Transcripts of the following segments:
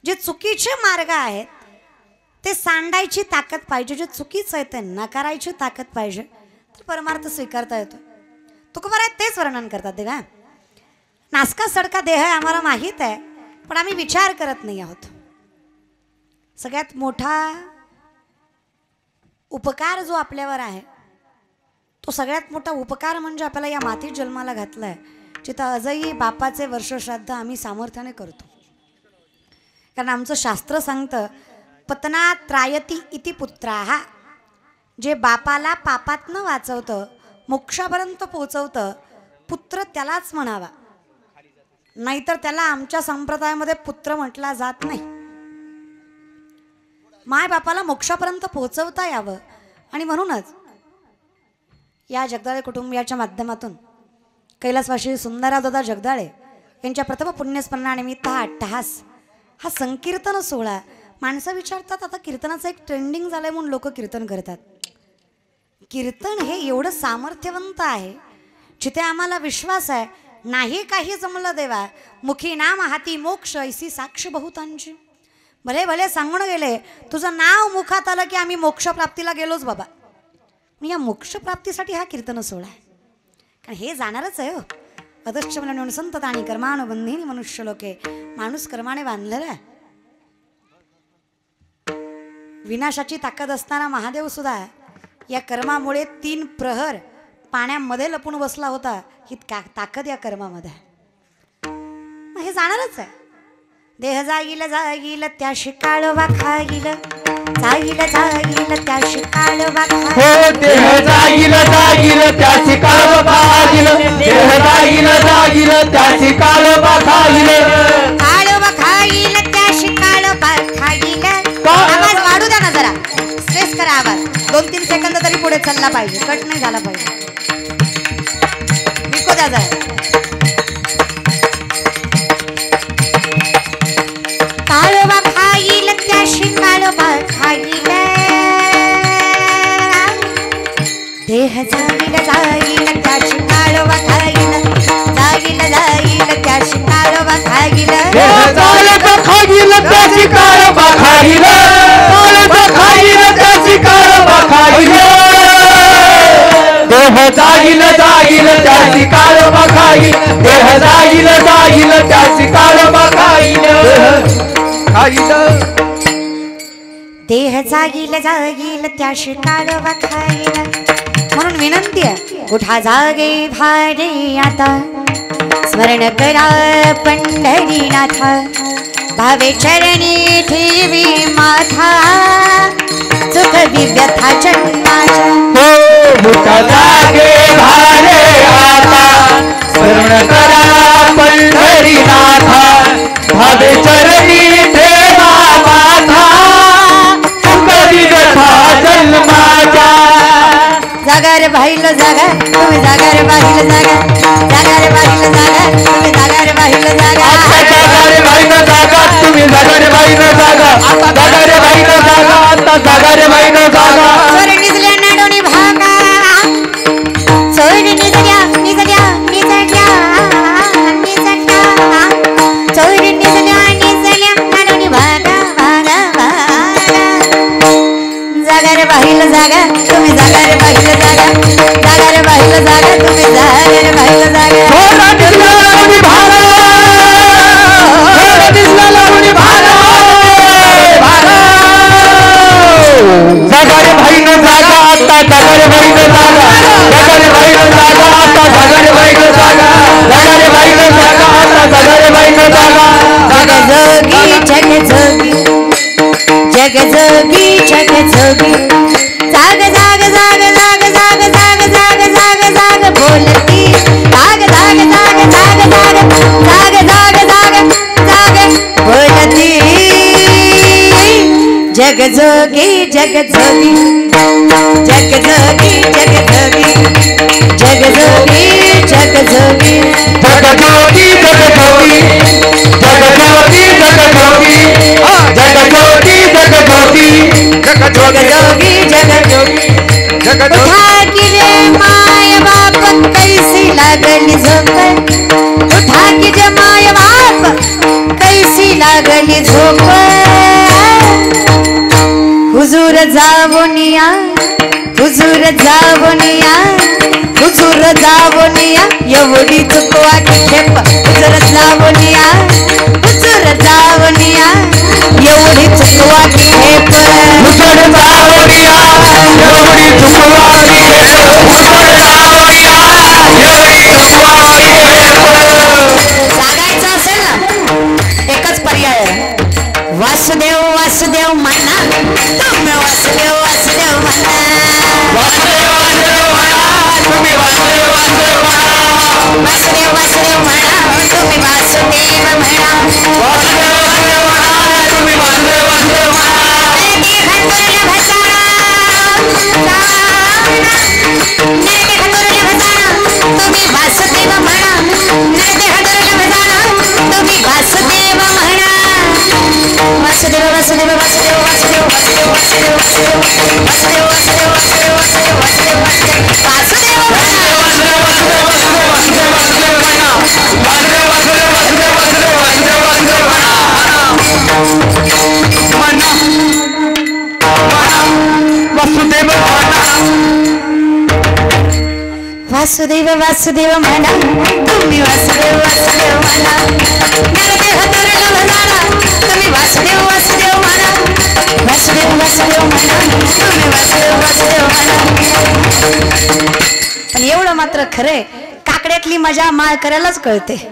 जे चुकीचे मार्ग आहेत ते सांडायची ताकद पाहिजे, जे चुकीचं आहे ते नकारायची ताकद पाहिजे, तर परमार्थ स्वीकारता येतो. तुकोबाराय तेच वर्णन करतात. देवा नासका सडका देह आहे आम्हाला माहीत आहे, पण आम्ही विचार करत नाही आहोत. सगळ्यात मोठा उपकार जो आपल्यावर आहे तो सगळ्यात मोठा उपकार म्हणजे आपल्याला या मातीत जन्माला घातलाय, जिथं आजही बापाचे वर्षश्राद्ध आम्ही सामर्थ्याने करतो. कारण आमचं शास्त्र सांगतं पतना त्रायती इति पुत्राः, जे बापाला पापातनं वाचवतं मोक्षापर्यंत पोचवतं पुत्र त्यालाच म्हणावा, नाहीतर त्याला आमच्या संप्रदायामध्ये पुत्र म्हटला जात नाही. माय बापाला मोक्षापर्यंत पोहोचवता यावं आणि म्हणूनच या जगदाळे कुटुंबियाच्या माध्यमातून कैलासवासी सुंदरादादा जगदाळे यांच्या प्रथम पुण्यस्मरणानिमित्त हा अट्टहास, हा संकीर्तन सोहळा. माणसं विचारतात आता कीर्तनाचं एक ट्रेंडिंग झालंय म्हणून लोक कीर्तन करतात. कीर्तन हे एवढं सामर्थ्यवंत आहे जिथे आम्हाला विश्वास आहे नाही काही जमलं देवा, मुखी नाम हाती मोक्ष ऐसी साक्ष बहुतांची. भले भले सांगून गेले तुझं नाव मुखात आलं की आम्ही मोक्षप्राप्तीला गेलोच बाबा. मी या मोक्षप्राप्तीसाठी हा कीर्तन सोहळा आहे, कारण हे जाणारच आहे. हो अदश्च म्हणून संतत आणि कर्मानुबंधिनी मनुष्य लोके, माणूस कर्माने बांधलेला आहे. विनाशाची ताकद असणारा महादेव सुद्धा या कर्मामुळे 3 प्रहर पाण्यामध्ये लपून बसला होता. ही ताकद या कर्मामध्ये आहे, हे जाणारच आहे. देह जाईल जाईल त्याशी काळवा खाईल, जाईल जाईल त्याशी काळवा खाईल, देह जाईल जाईल त्याशी काळवा खाईल, देह जाईल जाईल त्याशी काळवा खाईल, काळवा खाईल त्याशी काळवा खाईल. आवाज वाढू द्या ना जरा, स्ट्रेस करा आवाज. 2-3 सेकंद तरी पुढे चालला पाहिजे, कट नाही झाला पाहिजे. विको द्या जरा. काळवा खाईल त्याशी काळवा खाईल, देह जाईल जाईल त्याशी काळवा खाईल, जाईल जाईल त्याशी काळवा खाईल, देह जाईल खाईल त्याशी काळवा खाईल, खाईल त्याशी काळवा खाईल, देह जाईल जाईल त्याशी काळवा खाईल, देह जाईल जाईल त्याशी काळवा खाईल, खाईल देह जाईल जाईल त्याशी काळवा खाईल. म्हणून विनंती आहे उठा जागे भारे आता, स्मरण करा पंढरीनाथ, भावे चरणी ठेवी माथा, सुख व्यथा जन्माच्या. उठा जागे भारे आता, स्मरण करा पंढरीनाथ, भावे चरणी ठेवा माथा, सुख व्यथा जन्माच्या. जागर बाहिल जागा तुम्ही, जागर बाहिल जागा, जागर बाहिल जागा तुम्ही, जागर बाहिल जागा, जागर बाहिल जागा तुम्ही, जागर बाहिल जागा, आता जागर बाहिल जागा, आता जागर बाहिल जागा. चोर निजल्या नाडोनी भागा, चोर निजल्या निजल्या निजल्या निजल्या, चोर निजल्या निजल्या नाडोनी भागा भागा भागा. जागर बाहिल जागा तुम्ही, जागर बाहिल जागा, जागर बाहिल जागा तुम्ही, जागर बाहिल जागा. थोडा दिसला लावणी भागा, थोडा दिसला लावणी भागा, भागा. जागर बाहिल जागा, आता जागर बाहिल जागा, जागर बाहिल जागा, आता जागर बाहिल जागा, जागर बाहिल जागा, आता जागर बाहिल जागा. जग जोगी जग जोगी, जग जोगी जग जोगी, जाग जाग जाग जाग जाग जाग जाग जाग जाग बोलती, जाग जाग जाग जाग जाग जाग जाग जाग जाग बोलती. जग जोगी जग जोगी, जग जोगी जग जोगी, जग जोगी जग जोगी, जग जोगी जग जोगी, जग जोगी जग जोगी, जग जोगी जग जोगी, जग जोगी जग जोगी, जग जोगी. उठा की रे माय बाप कैसी लागली झोप, उठा की रे माय बाप कैसी लागली झोप. झोप हुजूर जावनिया हुजूर जावनिया हुजूर जावनिया एवढी चुकवा की खेप हुजूर जावनिया हुजूर जावनिया एवढी चुकवा की खेप हुजूर जावनिया एवढी चुकवा की खेप हुजूर जावनिया एवढी चुकवा की खेप सांगायचं असेल ना एकच पर्याय आहे वासुदेव वासुदेव म्हणा तुम्ही वासुदेव वासुदेव म्हणा वासुदेव वासुदेव म्हणा तुम्ही वासुदेव वासुदेव म्हणा वासुदेव वासुदेव म्हणा तुम्ही वासुदेव म्हणा वासुदेव वासुदेव म्हणा तुम्ही वासुदेव वासुदेव म्हणा तुम्ही वासुदेव म्हणा तुम्ही वासुदेव म्हणा वासुदेव वासुदेव वासुदेव वासुदेव वासुदेव वासुदेव वासुदेव वासुदेव वासुदेव वासुदेव वासुदेव वासुदेव वासुदेव वासुदेव म्हणा तुम्ही वासुदेव वासुदेव म्हणा तुम्ही वासुदेव वासुदेव म्हणा वासुदेव वासुदेव म्हणा तुम्ही वासुदेव वासुदेव म्हणा पण एवढं मात्र खरंय काकड्यातली मजा माळ करायलाच कळते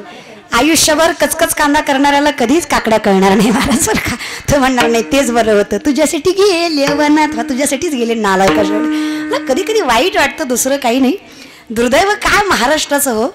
आयुष्यभर कचकच कांदा करणाऱ्याला कधीच काकड्या कळणार नाही महाराजांसारखा तो म्हणणार नाही तेच बरं होतं तुझ्यासाठी गेले वनात तुझ्यासाठीच गेले नालायकाशोड कधी कधी वाईट वाटतं दुसरं काही नाही दुर्दैव काय महाराष्ट्राचं हो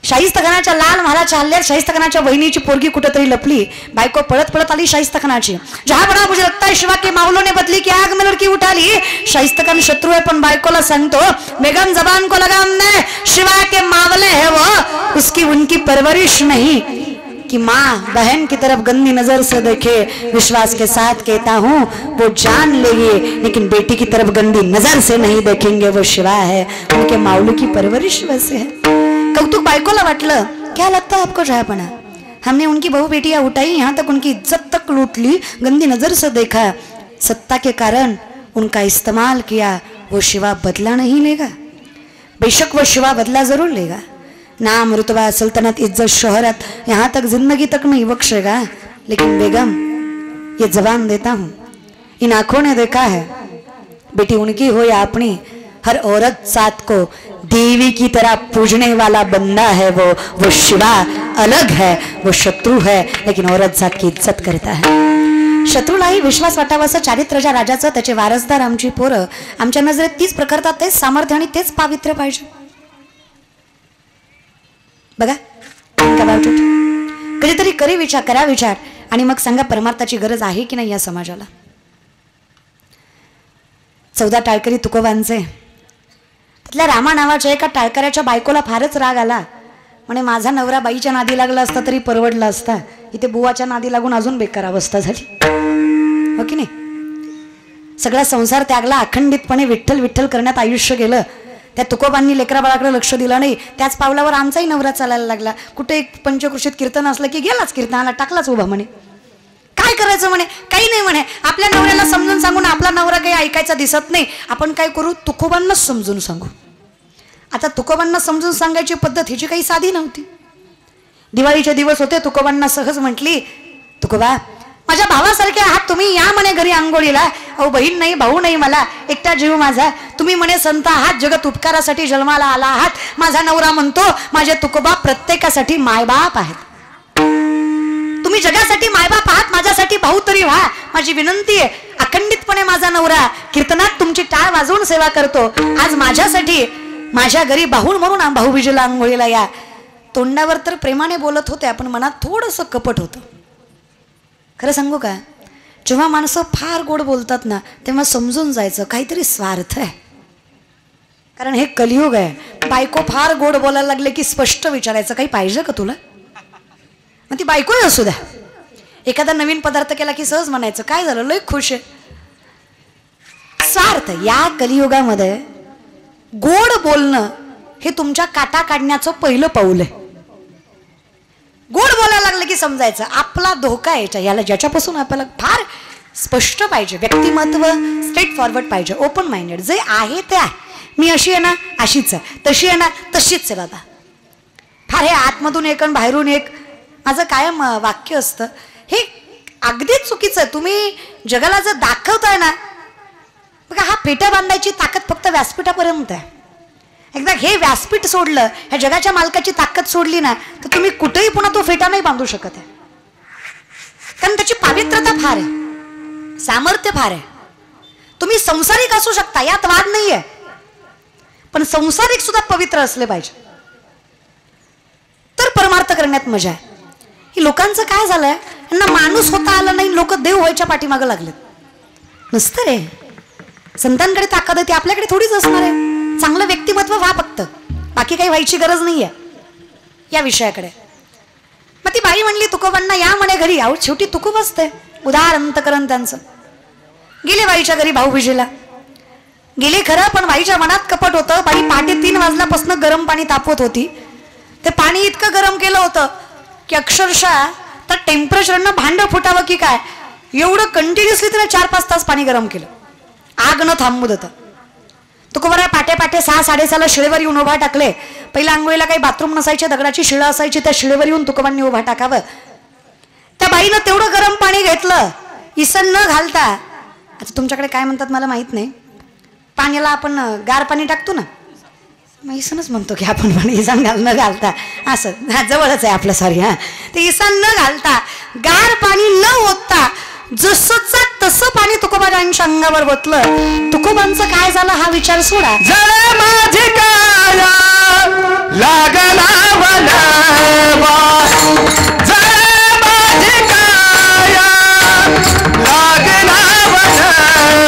शाहिस्तखानाच्या लाल महालाच्या हल्ल्यात शाहिस्तखानाच्या बहिणीची पोरगी कुठेतरी लपली बायको पळत पळत आली शाहिस्तखानाची जहा बडा मुझे लगता है शिवा के मावलों ने बदली की आग में लड़की उठा ली शाहिस्तखान शत्रु है पण बायकोला सांगतो बेगम जबान को लगाम ने शिवा के मावले है वो उसकी उनकी परवरिश नहीं कि माँ बहन की तरफ गंदी नजर से देखे विश्वास के साथ कहता हूँ वो जान लेंगे लेकिन बेटी की तरफ गंदी नजर से नहीं देखेंगे वो शिवा है उनके मावलू की परवरिश वैसे है कौतुक बायकोला वाटलं क्या लगता है आपको जहापना हमने उनकी बहू बेटियां उठाई यहाँ तक उनकी इज्जत तक लूट ली गंदी नजर से देखा सत्ता के कारण उनका इस्तेमाल किया वो शिवा बदला नहीं लेगा बेशक वो शिवा बदला जरूर लेगा नाम रुतबा सल्तनत इज्जत शोहरत यहाँ तक जिंदगी तक नहीं बख्शेगा लेकिन बेगम ये जबान देता हूँ इन आंखों ने देखा है बेटी उनकी हो या अपनी हर औरत साथ को देवी की तरह पूजने वाला बंदा है वो शिवा अलग है वो शत्रु है लेकिन औरत जात की इज्जत करता है शत्रूलाही विश्वास वाटावा असं चारित्र्याच्या राजाचं त्याचे वारसदार आमची पोरं आमच्या नजरेत तीच प्रकारता तेच सामर्थ्य आणि तेच पावित्र्य पाहिजे बघा कधीतरी करा विचार आणि मग सांगा परमार्थाची गरज आहे की नाही या समाजाला 14 टाळकरी तुकोबांचे त्यातल्या रामा नावाच्या एका टाळकऱ्याच्या बायकोला फारच राग आला म्हणे माझा नवरा बाईच्या नादी लागला असता तरी परवडला असता इथे बुवाच्या नादी लागून अजून बेकार अवस्था झाली हो की नाही सगळा संसार त्यागला अखंडितपणे विठ्ठल विठ्ठल करण्यात आयुष्य गेलं त्या तुकोबांनी लेकरा बाळाकडे लक्ष दिलं नाही त्याच पावलावर आमचाही नवरा चालायला लागला कुठे एक पंचकृषीत कीर्तन असलं की गेलाच कीर्तनाला टाकलाच उभा म्हणे काय करायचं म्हणे काही नाही म्हणे आपल्या नवऱ्याला समजून सांगून आपला नवरा काही ऐकायचा दिसत नाही आपण काय करू तुकोबांनाच समजून सांगू आता तुकोबांना समजून सांगायची पद्धत हिची काही साधी नव्हती दिवाळीचे दिवस होते तुकोबांना सहज म्हटली तुकोबा माझ्या भावासारखे आहात तुम्ही या म्हणे घरी आंघोळीला अहो बहीण नाही भाऊ नाही मला एकटा जीव माझा तुम्ही म्हणे संत आहात जगत उपकारासाठी जन्माला आला आहात माझा नवरा म्हणतो माझे तुकोबा प्रत्येकासाठी मायबाप आहेत तुम्ही जगासाठी मायबाप आहात माझ्यासाठी भाऊ तरी व्हा माझी विनंती आहे अखंडितपणे माझा नवरा कीर्तनात तुमची टाळ वाजवून सेवा करतो आज माझ्यासाठी माझ्या घरी बाहून म्हणून भाऊबीजेला आंघोळीला या तोंडावर तर प्रेमाने बोलत होते आपण मनात थोडंसं कपट होतं खरं सांगू का जेव्हा माणसं फार गोड बोलतात ना तेव्हा समजून जायचं काहीतरी स्वार्थ आहे कारण हे कलियुग आहे बायको फार गोड बोलायला लागले की स्पष्ट विचारायचं काही पाहिजे का तुला मग ती बायकोही असू द्या एखादा नवीन पदार्थ केला की सहज म्हणायचं काय झालं लय खुश आहे स्वार्थ या कलियुगामध्ये गोड बोलणं हे तुमच्या काटा काढण्याचं पहिलं पाऊल आहे गोड बोलायला लागलं की समजायचं आपला धोका आहे याला, ज्याच्यापासून आपल्याला फार स्पष्ट पाहिजे, व्यक्तिमत्व स्ट्रेट फॉरवर्ड पाहिजे, ओपन माइंडेड. जे आहे ते आहे, मी अशी आहे ना अशीच आहे, तशी आहे ना तशीच आहे बाबा. फार हे आतमधून एक आणि बाहेरून एक माझं कायम वाक्य असतं. हे अगदीच चुकीचं आहे. तुम्ही जगाला जर दाखवताय ना, बघा हा फेट्या बांधायची ताकद फक्त व्यासपीठापर्यंत आहे. एकदा हे व्यासपीठ सोडलं, ह्या जगाच्या मालकाची ताकद सोडली ना, तर तुम्ही कुठेही पुन्हा तो फेटा नाही बांधू शकत आहे. कारण त्याची पवित्रता फार आहे, सामर्थ्य फार आहे. तुम्ही संसारिक असू शकता, यात वाद नाहीये, पण संसारिक सुद्धा पवित्र असले पाहिजे, तर परमार्थ करण्यात मजा आहे. ही लोकांचं काय झालंय, यांना माणूस होता आला नाही, लोक देव व्हायच्या पाठीमागं लागलेत. नसतं रे, संतांकडे ताकद आहे ती आपल्याकडे थोडीच असणार आहे. चांगलं व्यक्तिमत्व व्हा फक्त, बाकी काही व्हायची गरज नाहीये या विषयाकडे. मग ती बाई म्हणली तुकोबांना या म्हणे घरी. आहो शेवटी तुकोब असते, उदार अंतकरण त्यांचं. गेले बाईच्या घरी भाऊबीजेला गेले खरं, पण बाईच्या मनात कपट होतं. बाई पहाटे 3 वाजल्यापासून गरम पाणी तापवत होती. ते पाणी इतकं गरम केलं होतं की अक्षरशः तर टेम्परेचरनं भांडं फुटावं की काय, एवढं कंटिन्युअसली तिने 4-5 तास पाणी गरम केलं, आग न थांबू देतं. तुकोबरा पाटे 6-6:30ला शिळेवर येऊन उभा टाकले. पहिल्या आंघोळीला काही बाथरूम नसायचे, दगडाची शिळं असायची, त्या शिळेवर येऊन तुकोबांनी उभा टाकावं. त्या बाईनं तेवढं गरम पाणी घेतलं, इसन न घालता. आता तुमच्याकडे काय म्हणतात मला माहित नाही, पाण्याला आपण गार पाणी टाकतो ना, मग इसानच म्हणतो की आपण पण इसान न घालता, असं जवळच आहे आपलं सॉरी. हां, ते इसान न घालता गार पाणी न ओतता जसंच तसं पाणी तुकोबांच्या अंगावर ओतलं. तुकोबांचं काय झालं हा विचार सोडा. जळ माझी काया लागला वनावा, जळ माझी काया लागला वनावा,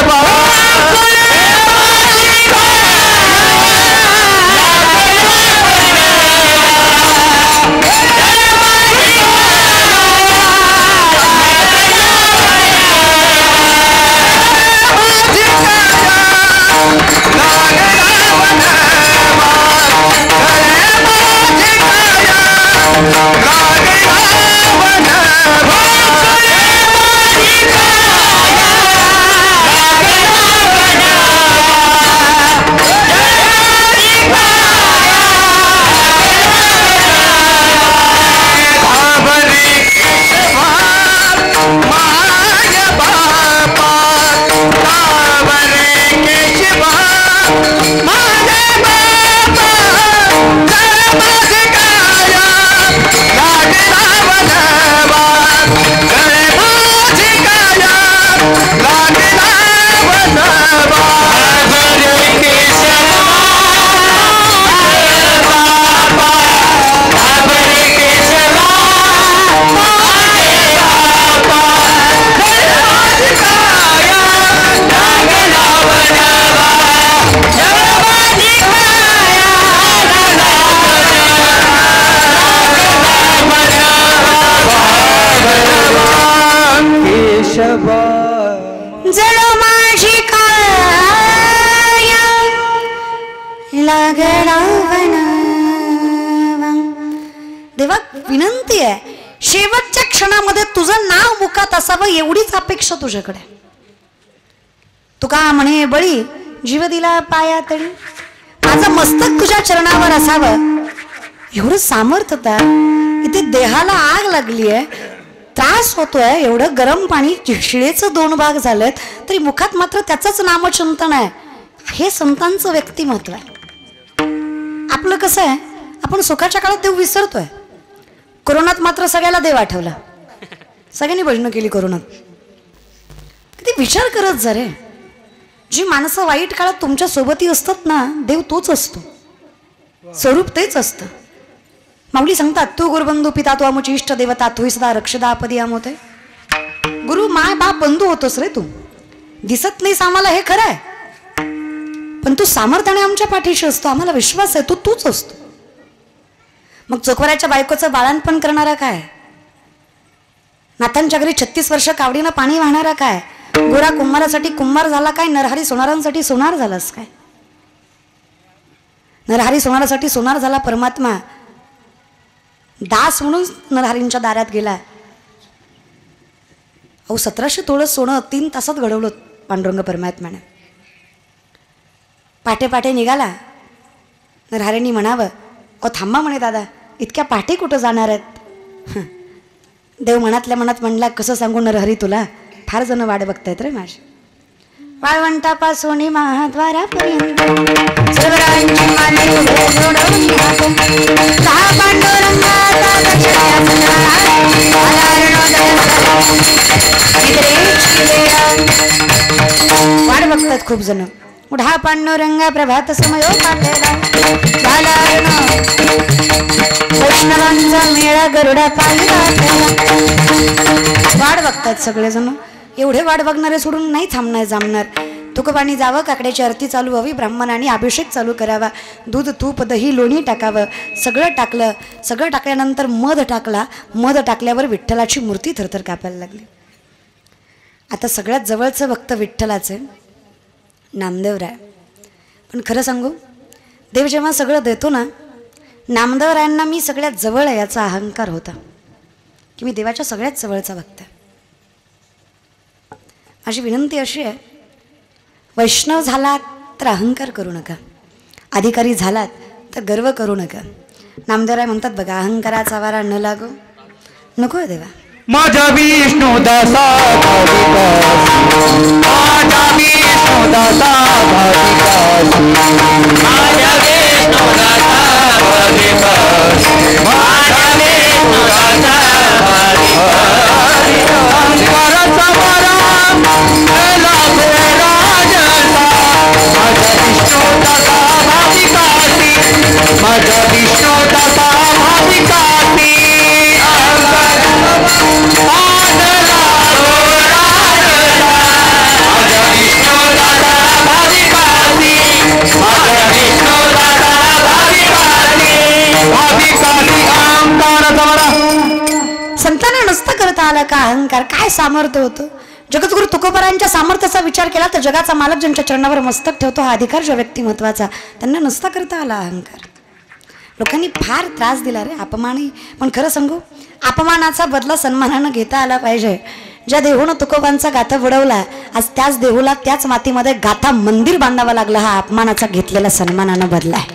जळ माझी काया लागला वनावा. देवा विनंती आहे, शेवटच्या क्षणामध्ये तुझं नाव मुखात असावं एवढीच अपेक्षा तुझ्याकडे. तुका म्हणे बळी जीव दिला पाया तळी, माझं मस्तक तुझ्या चरणावर असावं एवढं सामर्थ्य. इथे देहाला आग लागली आहे, त्रास होतोय, एवढं गरम पाणी, शिळेचं 2 भाग झालेत, तरी मुखात मात्र त्याचंच नामचिंतन आहे. हे संतांचं व्यक्तिमत्व आहे. आपलं कसं आहे, आपण सुखाच्या काळात देव विसरतोय, कोरोनात मात्र सगळ्याला देव आठवला. सगळ्यांनी भजनं केली कोरोनात. किती विचार करत जा रे, जी माणसं वाईट काळात तुमच्या सोबती असतात ना, देव तोच असतो, स्वरूप तेच असतं. माऊली सांगतात, तू गुरुबंधू पिता तू आमची इष्ट देवता, तू सदा रक्षदा आपदी आमोते. गुरु माय बाप बंधू होतोस रे तू, दिसत नाहीस आम्हाला हे खरं आहे, पण तू सामर्थ्याने आमच्या पाठीशी असतो, आम्हाला विश्वास आहे तूच असतो. मग चोखवऱ्याच्या बायकोचं बाळणपण करणारा काय, नाथांच्या घरी 36 वर्ष कावडीनं पाणी वाहणारा काय, गोरा कुंभारासाठी कुंभार झाला काय, नरहरी सोनारांसाठी सोनार झालास काय. नरहरी सोनारासाठी सोनार झाला परमात्मा, दास म्हणून नरहरींच्या दारात गेला. अहो 1700 तोळं सोनं 3 तासात घडवलं पांडुरंग परमात्म्याने. पाटे पाटे निघाला. नरहरींनी म्हणावं, अहो थांबा म्हणे दादा, इतक्या पाटे कुठं जाणार आहेत. देव मनातल्या मनात म्हणला, कसं सांगू नरहरी तुला, फार जण वाट बघतायत रे माझी. वाळवंटापासून महाद्वारापर्यंत सर्वरांची माने उभे जोडवून हाकून सहा पांडुरंगाचा वाट बघतात खूप जण. उढा पांडुरंगा प्रभात समयो पाठेला झाला वैष्णवांचा मेळा गरुडा पायी वाट बघतात सगळेजण. एवढे वाट बघणारे सोडून नाही थांबणार जमणार. तुकोबानी जावं, काकड्याची आरती चालू व्हावी, ब्राह्मणांनी अभिषेक चालू करावा, दूध तूप दही लोणी टाकावं. सगळं टाकलं. सगळं टाकल्यानंतर मध टाकला. मध टाकल्यावर विठ्ठलाची मूर्ती थरथर कापायला लागली. आता सगळ्यात जवळचं भक्त विठ्ठलाचं नामदेवराय. पण खरं सांगू, देव जेव्हा सगळं देतो ना, नामदेवरायांना मी सगळ्यात जवळ आहे याचा अहंकार होता की मी देवाच्या सगळ्यात जवळचा भक्त आहे. माझी विनंती अशी आहे, वैष्णव झालात तर अहंकार करू नका, अधिकारी झालात तर गर्व करू नका. नामदेवराय म्हणतात बघा, अहंकाराचा वारा न लागो. नको आहे देवा. माझा विष्णू दासा माझा विष्णू दासा माझा विष्णू दासा माझा विष्णू दासा माझा विष्णू दासा भाविकासी संतांना नसता करता आला का अहंकार. काय सामर्थ्य होतं. जगद्गुरु तुकोबारांच्या सामर्थ्याचा विचार केला तर जगाचा मालक ज्यांच्या चरणावर मस्तक ठेवतो हा अधिकार जो व्यक्तिमत्वाचा, त्यांना नसता करता आला अहंकार. लोकांनी फार त्रास दिला रे, अपमानही. पण खरं सांगू, अपमानाचा बदला सन्मानानं घेता आला पाहिजे. ज्या देहूनं तुकोबांचा गाथा बुडवला, आज त्याच देहूला त्याच मातीमध्ये गाथा मंदिर बांधावं लागलं. हा अपमानाचा घेतलेला सन्मानानं बदला आहे.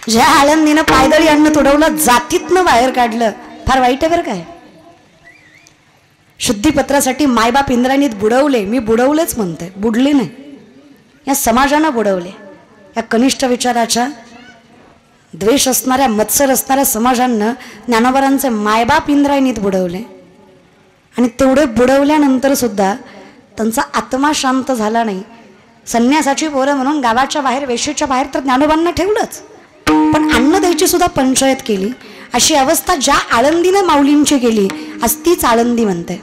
ज्या आळंदीनं पायदळी अन्न तुडवलं, जातीतनं बाहेर काढलं, फार वाईट आहे बरं काय. शुद्धीपत्रासाठी मायबाप इंद्रायणीत बुडवले. मी बुडवलेच म्हणते, बुडले नाही. या समाजानं बुडवले. या कनिष्ठ विचाराच्या द्वेष असणाऱ्या, मत्सर असणाऱ्या समाजांना ज्ञानोबारांचे मायबाप इंद्रायणीत बुडवले. आणि तेवढे बुडवल्यानंतर सुद्धा त्यांचा आत्मा शांत झाला नाही. संन्यासाची पोरं म्हणून गावाच्या बाहेर, वेशीच्या बाहेर तर ज्ञानोबांना ठेवलंच, पण अन्न द्यायची सुद्धा पंचायत केली. अशी अवस्था ज्या आळंदीनं माऊलींची केली, आज तीच आळंदी म्हणते.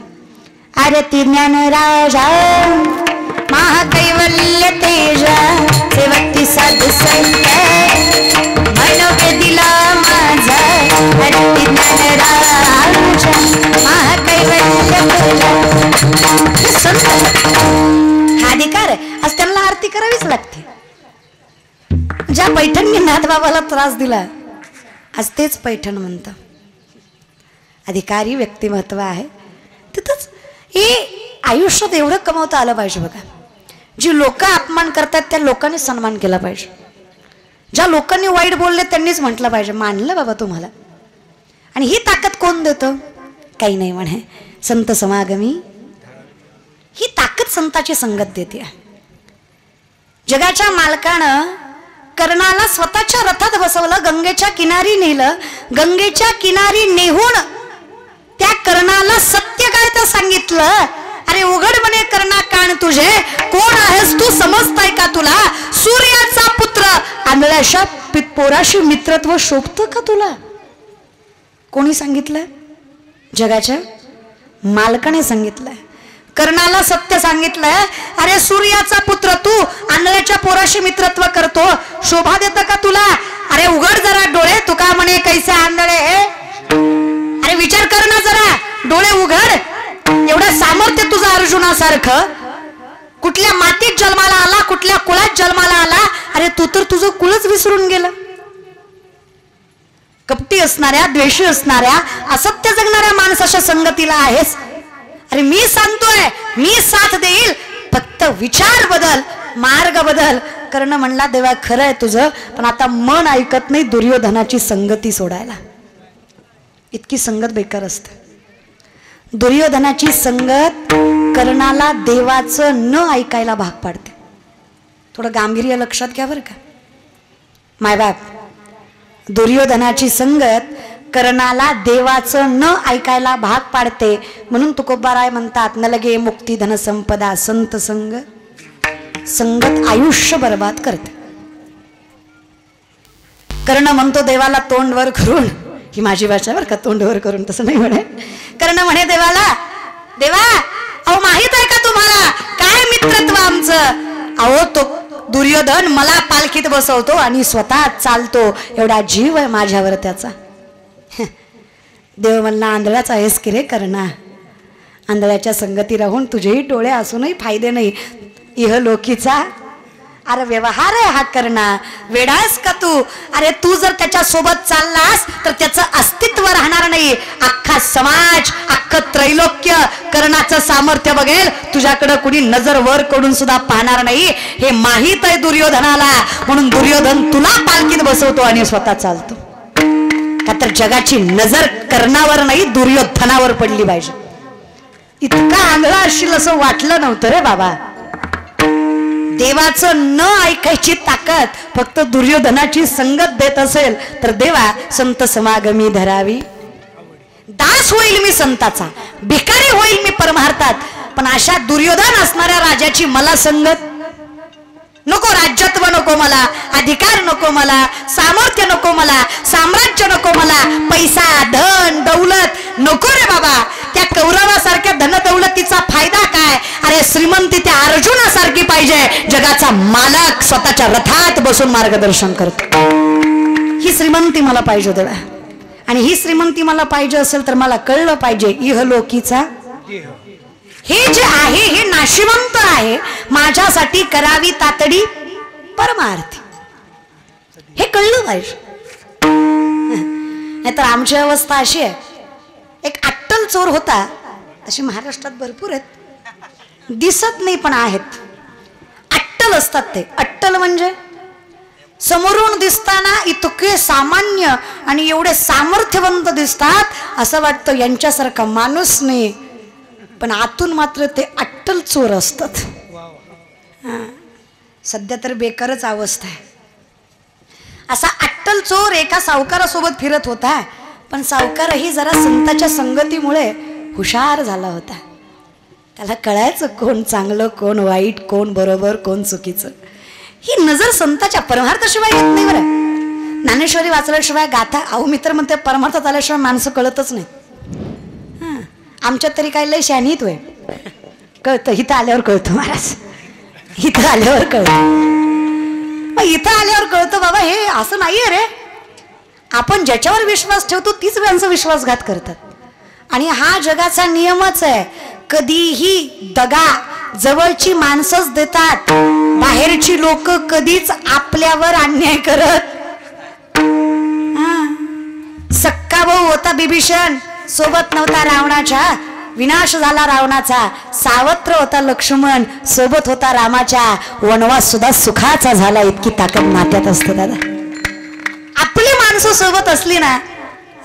अरे ती ज्ञान राजा महाकैवल्य तेजा सेवक्ती साधू संत मनोके दिला माझा. अरे ती ज्ञान राजा महाकैवल्य तेजा हा अधिकार आज त्यांना आरती करावीच लागते. ज्या पैठणनी नाथबाबाला त्रास दिला, आज तेच पैठण म्हणतं. अधिकारी व्यक्तिमत्व आहे तिथंच हे आयुष्यात एवढं कमवता आलं पाहिजे बघा. जी लोक अपमान करतात त्या लोकांनी सन्मान केला पाहिजे. ज्या लोकांनी वाईट बोलले त्यांनीच म्हटलं पाहिजे, मानलं बाबा तुम्हाला. आणि ही ताकद कोण देतं? काही नाही म्हणे, संत समागमी. ही ताकद संताची संगत देते. जगाच्या मालकानं कर्णाला स्वतःच्या रथात बसवलं, गंगेच्या किनारी नेलं. गंगेच्या किनारी नेहून त्या कर्णाला सत्य काय तर सांगितलं. अरे उघड म्हणे कर्णा कान तुझे, कोण आहेस तू समजताय का तुला? सूर्याचा पुत्र आंधळ्याच्या पोराशी मित्रत्व शोभतं का तुला? कोणी सांगितलं? जगाच्या मालकाने सांगितलं. कर्णाला सत्य सांगितलंय. अरे सूर्याचा पुत्र तू आंधळ्याच्या पोराशी मित्रत्व करतो, शोभा देतं का तुला? अरे उघड जरा डोळे, तुका म्हणे कैसे आंधळे. अरे विचार कर ना जरा, डोळे उघड. एवढं सामर्थ्य तुझं अर्जुनासारखं. कुठल्या मातीत जन्माला आला, कुठल्या कुळात जन्माला आला. अरे तू तर तुझं कुळच विसरून गेलं. कपटी असणाऱ्या, द्वेषी असणाऱ्या, असत्य जगणाऱ्या माणसाच्या संगतीला आहेस. अरे मी सांगतोय, मी साथ देईल, फक्त विचार बदल, मार्ग बदल. कर्ण म्हणला देवा खरं आहे तुझं, पण आता मन ऐकत नाही दुर्योधनाची संगती सोडायला. इतकी संगत बेकार असते. दुर्योधनाची संगत कर्णाला देवाचं न ऐकायला भाग पाडते. थोडं गांभीर्य लक्षात घ्या बरं का मायबाप. दुर्योधनाची संगत कर्णाला देवाचं न ऐकायला भाग पाडते. म्हणून तुकोबाराय म्हणतात न लगे मुक्ती धन संपदा संत संग. संगत आयुष्य बर्बाद करते. कर्ण म्हणतो देवाला तोंड वर करून, ही माझी भाषा बरं का, तोंड वर करून तसं नाही म्हणे. कर्ण म्हणे देवाला, देवा अहो माहित आहे का तुम्हाला काय मित्रत्व आमचं. अहो तो दुर्योधन मला पालखीत बसवतो आणि स्वतः चालतो, एवढा जीव आहे माझ्यावर त्याचा. देव म्हणला आंधळाच आहेस की रे कर्णा. आंधळ्याच्या संगती राहून तुझेही डोळे असूनही फायदे नाही. इहलोकीचा अरे व्यवहार आहे हा कर्णा. वेडास का तू. अरे तू जर त्याच्या सोबत चाललास तर त्याचं अस्तित्व राहणार नाही. अख्खा समाज, अख्खं त्रैलोक्य कर्णाचं सामर्थ्य बघेल, तुझ्याकडे कुणी नजर वर करून सुद्धा पाहणार नाही. हे माहित आहे दुर्योधनाला. म्हणून दुर्योधन तुला पालखीत बसवतो आणि स्वतः चालतो. का तर जगाची नजर कर्णावर नाही दुर्योधनावर पडली पाहिजे. इतका आंधळा असशील असं वाटलं नव्हतं रे बाबा. देवाचं न ऐकायची ताकद फक्त दुर्योधनाची संगत देत असेल तर देवा संत समागमी धरावी. दास होईल मी संताचा, भिकारी होईल मी परमार्थात, पण अशा दुर्योधन असणाऱ्या राजाची मला संगत नको. राज्यत्व नको मला, अधिकार नको मला, सामर्थ्य नको मला, साम्राज्य नको मला, पैसा धन दौलत नको रे बाबा. त्या कौरवासारख्या धन दौलतीचा फायदा काय. अरे श्रीमंती त्या अर्जुनासारखी पाहिजे, जगाचा मालक स्वतःच्या रथात बसून मार्गदर्शन करतो. ही श्रीमंती मला पाहिजे देवा. आणि ही श्रीमंती मला पाहिजे असेल तर मला कळलं पाहिजे इहलोकीचा हे जे आहे हे नाशिवंत आहे, माझ्यासाठी करावी तातडी परमार्थी. हे कळलं पाहिजे. नाहीतर आमची अवस्था अशी आहे, एक अट्टल चोर होता, अशी महाराष्ट्रात भरपूर आहेत, दिसत नाही पण आहेत. अट्टल असतात ते. अट्टल म्हणजे समोरून दिसताना इतके सामान्य आणि एवढे सामर्थ्यवंत दिसतात, असं वाटतं यांच्यासारखा माणूस नाही, पण आतून मात्र ते अट्टल चोर असतात. सध्या तर बेकारच अवस्था आहे. असा अट्टल चोर एका सावकारासोबत फिरत होता, पण सावकारही जरा संताच्या संगतीमुळे हुशार झाला होता. त्याला कळायचं कोण चांगलं कोण वाईट, कोण बरोबर कोण चुकीचं. ही नजर संताच्या परमार्थाशिवाय येत नाही बरं. ज्ञानेश्वरी वाचल्याशिवाय गाथा, अहो मित्र म्हणते परमार्थात आल्याशिवाय माणसं कळतच नाही. आमच्यात तरी काय लय शहाणीत होय, कळतं इथं आल्यावर कळतं महाराज, इथं आल्यावर कळतं. इथं आल्यावर कळतं बाबा हे असं नाहीये रे. आपण ज्याच्यावर विश्वास ठेवतो तीच माणसं विश्वासघात करतात. आणि हा जगाचा नियमच आहे. कधीही दगा जवळची माणसंच देतात, बाहेरची लोक कधीच आपल्यावर अन्याय करत. सक्का भाऊ होता बिभीषण, सोबत नव्हता रावणाच्या, विनाश झाला रावणाचा. सावत्र होता लक्ष्मण, सोबत होता रामाच्या, वनवास सुद्धा सुखाचा झाला. इतकी ताकद नात्यात असते दादा. आपली माणसं सोबत असली ना,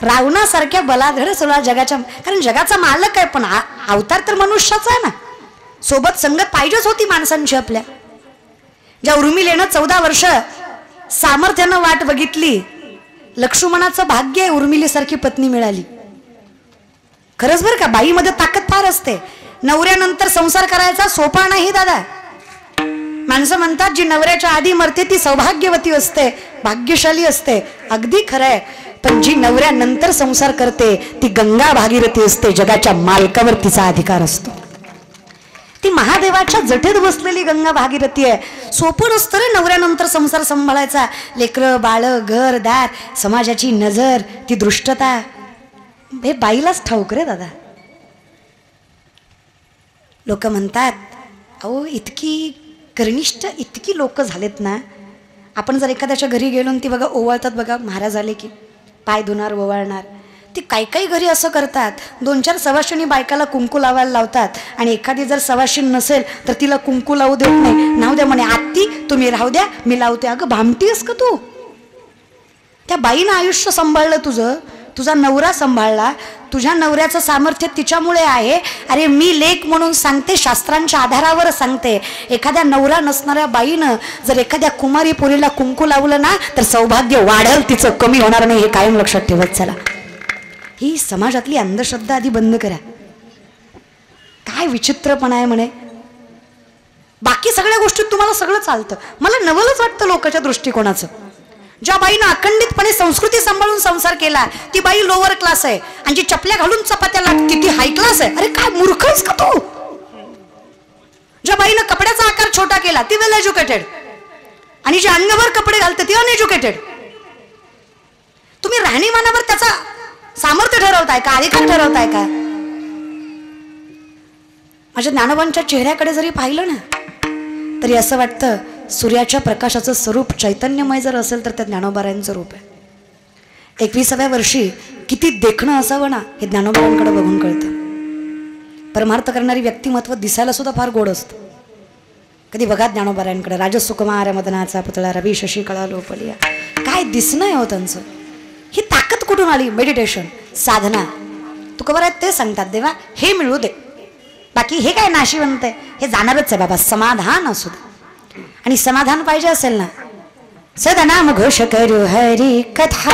रावणासारख्या बलाढ्य सगळा जगाच्या, कारण जगाचा मालक आहे, पण अवतार तर मनुष्याचा आहे ना. सोबत संगत पाहिजेच होती माणसांची आपल्या. ज्या उर्मिलेनं 14 वर्ष सामर्थ्यानं वाट बघितली, लक्ष्मणाचं भाग्य आहे उर्मिलेसारखी पत्नी मिळाली. खरंच बरं का, बाईमध्ये ताकद फार असते. नवऱ्यानंतर संसार करायचा सोपा नाही दादा. माणसं म्हणतात जी नवऱ्याच्या आधी मरते ती सौभाग्यवती असते, भाग्यशाली असते. अगदी खरं आहे, पण जी नवऱ्यानंतर संसार करते ती गंगा भागीरथी असते. जगाच्या मालकावर तिचा अधिकार असतो. ती महादेवाच्या जठेत बसलेली गंगा भागीरथी आहे. सोपं नसतं रे नवऱ्यानंतर संसार सांभाळायचा. लेकरं बाळ, घर दार, समाजाची नजर, ती दृष्टता, हे बाईलाच ठाऊक रे दादा. लोक म्हणतात अहो इतकी कर्निष्ठ इतकी लोक झालेत ना. आपण जर एखाद्याच्या घरी गेलो ती बघा ओवाळतात बघा, महाराज आले की पाय धुणार ओवाळणार. ती काही काही घरी असं करतात, 2-4 सवाशिणी बायकाला कुंकू लावायला लावतात आणि एखादी जर सवाशीण नसेल तर तिला कुंकू लावू देत नाही. नाव द्या म्हणे, आत्ती तुम्ही राहू द्या मी लावते. अगं भामटी आहेस का तू? त्या बाईनं आयुष्य सांभाळलं तुझं, तुझा नवरा सांभाळला, तुझ्या नवऱ्याचं सामर्थ्य तिच्यामुळे आहे. अरे मी लेख म्हणून सांगते, शास्त्रांच्या आधारावर सांगते. एखाद्या नवरा नसणाऱ्या बाईनं जर एखाद्या कुमारी पोरीला कुंकू लावलं ना तर सौभाग्य वाढल तिचं, कमी होणार नाही. हे कायम लक्षात ठेवत चला. ही समाजातली अंधश्रद्धा आधी बंद करा. काय विचित्रपणा आहे म्हणे. बाकी सगळ्या गोष्टीत तुम्हाला सगळं चालतं, मला नवलच वाटतं लोकांच्या दृष्टिकोनाचं. ज्या बाईनं अखंडितपणे संस्कृती सांभाळून संसार केला ती बाई लोअर क्लास आहे, आणि जी चपल्या घालून चपात्या लागते ती हाय क्लास आहे. अरे काय मूर्ख आहेस का तू? ज्या बाईनं कपड्याचा आकार छोटा केला ती वेल एज्युकेटेड, आणि जी अंगावर कपडे घालते ती अनएज्युकेटेड. तुम्ही राहणीमानावर त्याचा सामर्थ्य ठरवताय का, अधिकार ठरवताय का? माझ्या ज्ञानोबांच्या चेहऱ्याकडे जरी पाहिलं ना तरी असं वाटतं सूर्याच्या प्रकाशाचं स्वरूप चैतन्यमय जर असेल तर त्या ज्ञानोबारायांचं रूप आहे. 21व्या वर्षी किती देखणं असावं ना हे ज्ञानोबारांकडे बघून कळतं. परमार्थ करणारी व्यक्तिमत्व दिसायला सुद्धा फार गोड असतं. कधी बघा ज्ञानोबारायांकडे, राजसुकुमार मदनाचा पुतळा रवी शशी कळा लोपलिया, काय दिसणं आहे हो त्यांचं. ही ताकद कुठून आली? मेडिटेशन, साधना. तुकोबार आहेत ते सांगतात, देवा हे मिळू दे, बाकी हे काय नाशिवंत आहे, हे जाणारच आहे बाबा, समाधान असू दे. आणि समाधान पाहिजे असेल ना, सदनाम घोष करू हरी कथा,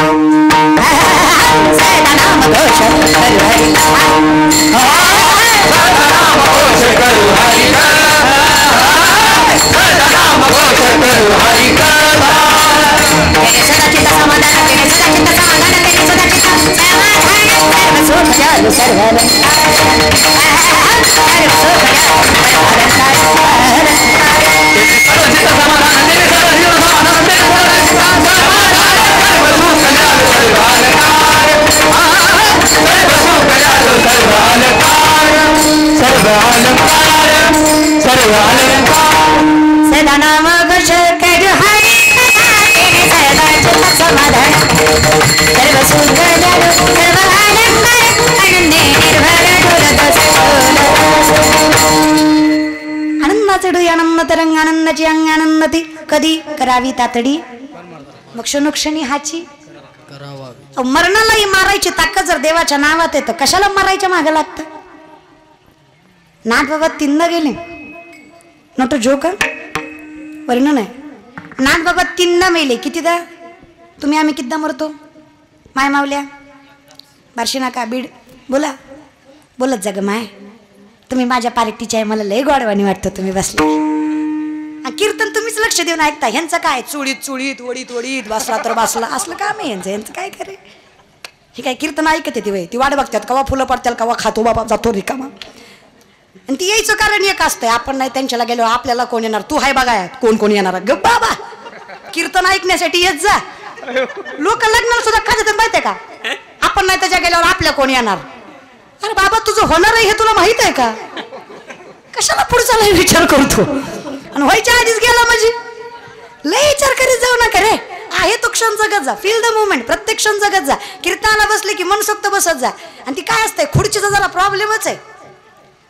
सदनाम घोष करू हरी कथा, सदनाम घोष करू हरी कथा, सदनाम घोष करू हरी कथा. तेरे सदाचित समाधान, तेरे सदाचित समाधान, तेरे सदाचित समाधान, सर्व सुख जालू सर्व सदानाम घोष करू हरी कथा, तेरे सदाचित समाधान, सर्व सुख जालू सर्व आलंकार, आनंदे निर्भर आनंदाचे डोळे आनंद तरंग, आनंदाची अंग आनंदती, कधी करावी तातडी मग क्षणोक्षणी हाची. मरणालाही मारायची ताकद जर देवाच्या नावात येतं, कशाला मारायच्या मागे लागतं? नाथ बाबा 3दा गेले, नोट जोक वर्णन आहे. नाथ बाबा 3दा मेले. कितीदा? तुम्ही आम्ही कितीदा मरतो? माय मावल्या बार्शी नाका बीड, बोला बोलत जा ग माय. तुम्ही माझ्या पार्टीचे आहे, मला लय गोडवाणी वाटतं तुम्ही बसले. कीर्तन तुम्हीच लक्ष देऊन ऐकता. ह्यांचं काय चुळीत चुळीत वडीत वडीत बसला तर बसला असलं काम आहे यांचं काय करे. हे काय कीर्तन ऐकते ती वय, ती वाट बघतात कवा फुलं पडतात कवा खातो बाबा जातो रिकामा. आणि ती यायचं कारण एक असतंय, आपण नाही त्यांच्याला गेलो आपल्याला कोण येणार, तू हाय बघा कोण कोण येणार. ग बाबा कीर्तन ऐकण्यासाठी येत जा. लोक लग्नाला सुद्धा का जातात माहितीये का? आपण नाही त्याच्या गेल्यावर आपल्या कोण येणार. अरे बाबा तुझं होणार आहे हे तुला माहित आहे का? कशाला पुढचा लय विचार करतो, आणि व्हायच्या आधीच गेला म्हणजे लय विचार करीत जाऊ नका रे. आहे तो क्षण जगत जा, फील द मुवमेंट, प्रत्येक क्षण जगत जा. कीर्तनाला बसले की मनसोक्त बसत जा. आणि ती काय असते, खुर्चीचा जरा प्रॉब्लेमच आहे.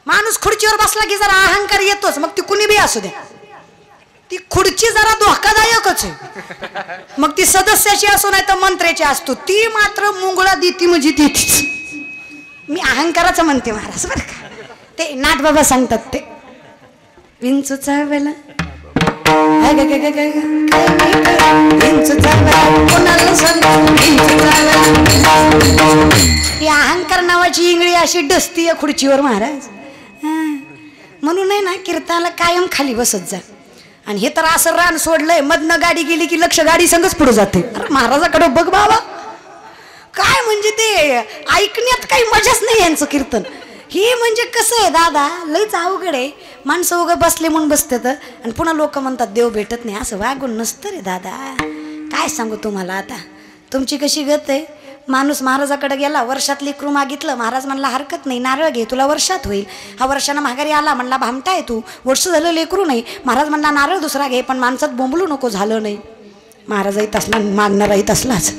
माणूस खुर्चीवर बसला की जरा अहंकार येतोच, मग ती कुणी बी असू द्या. ती खुर्ची जरा धोकादायकच आहे, मग ती सदस्याची असो नाही तर मंत्र्याची असतो. ती मात्र मुंगळा देती म्हणजे देतीच. मी अहंकाराचं म्हणते महाराज बरं का. ते नाथ बाबा सांगतात ते विंचू चावला अहंकार नावाची इंगळी अशी डसतीय खुर्चीवर महाराज. म्हणून नाही ना कीर्तनाला कायम खाली बसत जा. आणि हे तर असं रान सोडलंय, मधनं गाडी गेली की लक्ष गाडी संगच पुढे जाते. अरे महाराजाकडे बघ बाबा, काय म्हणजे ते ऐकण्यात काही मजाच नाही यांचं कीर्तन. हे म्हणजे कसं आहे दादा, लयच अवघड आहे. माणसं उगं बसले म्हणून बसतात आणि पुन्हा लोक म्हणतात देव भेटत नाही. असं वागून नसतं रे दादा. काय सांगू तुम्हाला आता, तुमची कशी गत आहे. माणूस महाराजाकडे गेला, वर्षात लेकरू मागितलं, महाराज म्हणला हरकत नाही, नारळ घे तुला वर्षात होईल. हा वर्षानं माघारी आला, म्हणला भामटा आहे तू, वर्ष झालं लेकरू नाही. महाराज म्हणला नारळ दुसरा घे, पण माणसात बोंबलू नको, झालं नाही. महाराजही तसला, मागणाराही तसलाच.